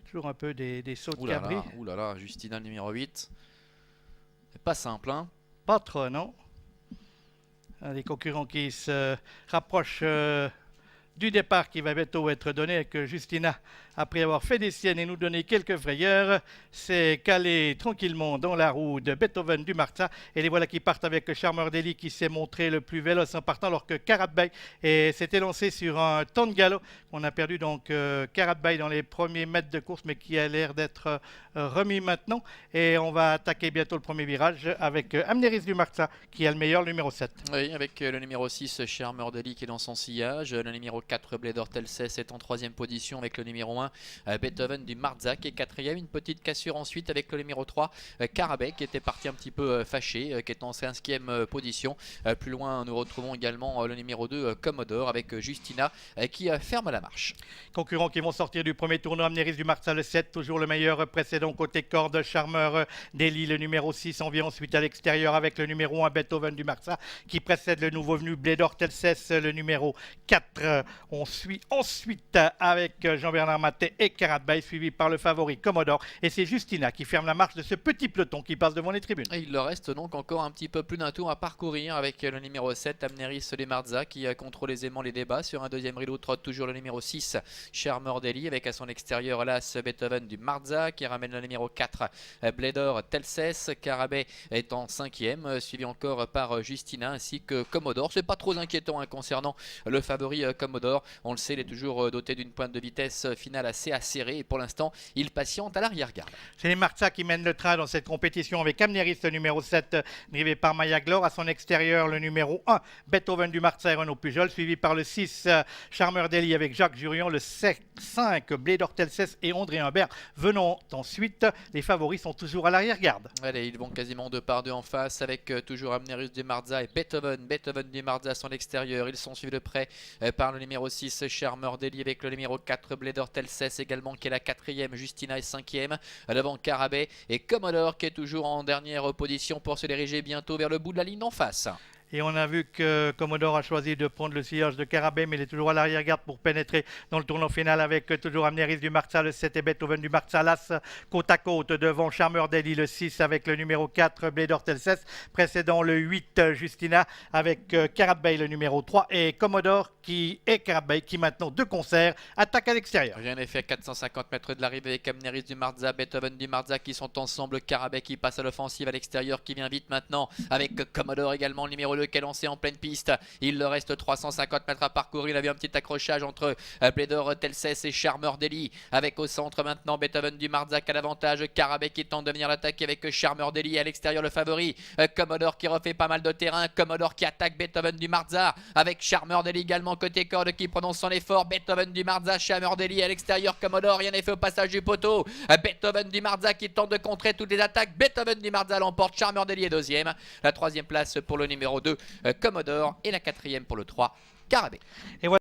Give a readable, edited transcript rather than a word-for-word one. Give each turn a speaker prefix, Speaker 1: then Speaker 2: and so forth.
Speaker 1: toujours un peu des sauts de
Speaker 2: Ouh là
Speaker 1: cabri.
Speaker 2: là, ouh là là, Justina le numéro 8. C'est pas simple, hein.
Speaker 1: Pas trop, non. Les concurrents qui se rapprochent du départ qui va bientôt être donné avec Justina, après avoir fait des siennes et nous donner quelques frayeurs, s'est calé tranquillement dans la roue de Beethoven du Marza. Et les voilà qui partent avec Charmer Daly qui s'est montré le plus véloce en partant, alors que Karat Bey s'était lancé sur un temps de galop. On a perdu donc Karat Bey dans les premiers mètres de course, mais qui a l'air d'être remis maintenant. Et on va attaquer bientôt le premier virage avec Amneris du Marza qui a le meilleur, le numéro 7.
Speaker 2: Oui, avec le numéro 6, Charmer Daly qui est dans son sillage. Le numéro 4, Bledor Telses est en troisième position avec le numéro 1, Beethoven du Marza qui est quatrième. Une petite cassure ensuite avec le numéro 3, Karabek qui était parti un petit peu fâché, qui est en cinquième position. Plus loin, nous retrouvons également le numéro 2, Commodore, avec Justina qui ferme la marche.
Speaker 1: Concurrents qui vont sortir du premier tournoi, Amneris du Marza le 7, toujours le meilleur précédent côté corde, Charmer Daly le numéro 6 en vient ensuite à l'extérieur avec le numéro 1 Beethoven du Marza qui précède le nouveau venu Bledor Telses le numéro 4. On suit ensuite avec Jean-Bernard Maté et Karat Bey suivi par le favori Commodore et c'est Justina qui ferme la marche de ce petit peloton qui passe devant les tribunes.
Speaker 2: Et il leur reste donc encore un petit peu plus d'un tour à parcourir avec le numéro 7, Amneris du Marza qui contrôle aisément les débats. Sur un deuxième rideau trotte toujours le numéro 6, Charmer Daly avec à son extérieur l'as Beethoven du Marza qui ramène le numéro 4, Bledor Telses. Karabé est en cinquième, suivi encore par Justina ainsi que Commodore. C'est pas trop inquiétant concernant le favori Commodore. On le sait, il est toujours doté d'une pointe de vitesse finale assez acérée et pour l'instant il patiente à l'arrière-garde.
Speaker 1: C'est les Marza qui mènent le train dans cette compétition avec Amneris le numéro 7 drivé par Maya Glore. À son extérieur le numéro 1 Beethoven du Marza et Renaud Pujol suivi par le 6 Charmer Daly avec Jacques Jurion, le 5 Bledor Telses et André Humbert venant ensuite. Les favoris sont toujours à l'arrière-garde.
Speaker 2: Allez, ils vont quasiment deux par deux en face avec toujours Amneris du Marza et Beethoven du Marza à son extérieur. Ils sont suivis de près par le numéro 6 Charmer Daly avec le numéro 4 Bledor Telses également qui est la quatrième. Justina est cinquième devant Karabé et Commodore qui est toujours en dernière position pour se diriger bientôt vers le bout de la ligne d'en face.
Speaker 1: Et on a vu que Commodore a choisi de prendre le sillage de Karabé, mais il est toujours à l'arrière-garde pour pénétrer dans le tournoi final avec toujours Amneris du Marza, le 7 et Beethoven du Marza, l'As côte à côte devant Charmer Daly, le 6 avec le numéro 4 Bledor Telses, précédant le 8 Justina avec Karat Bey le numéro 3 et Commodore et Karat Bey qui maintenant de concert attaquent à l'extérieur.
Speaker 2: Rien n'est fait à 450 mètres de l'arrivée avec Amneris du Marza, Beethoven du Marza qui sont ensemble. Karabé qui passe à l'offensive à l'extérieur qui vient vite maintenant avec Commodore également le numéro 2 qui est lancé en pleine piste. Il leur reste 350 mètres à parcourir. Il avait un petit accrochage entre Bledor Telses et Charmer Daly avec au centre maintenant Beethoven du Marza qui a l'avantage. Karabé qui tente de venir l'attaquer avec Charmer Daly à l'extérieur le favori. Commodore qui refait pas mal de terrain. Commodore qui attaque Beethoven du Marza avec Charmer Daly également côté corde qui prononce son effort. Beethoven du Marza, Charmer Daly à l'extérieur. Commodore, rien n'est fait au passage du poteau. Beethoven du Marza qui tente de contrer toutes les attaques. Beethoven du Marza l'emporte. Charmer Daly est deuxième. La troisième place pour le numéro 2 Commodore et la quatrième pour le 3 Karabé.
Speaker 1: Et voilà.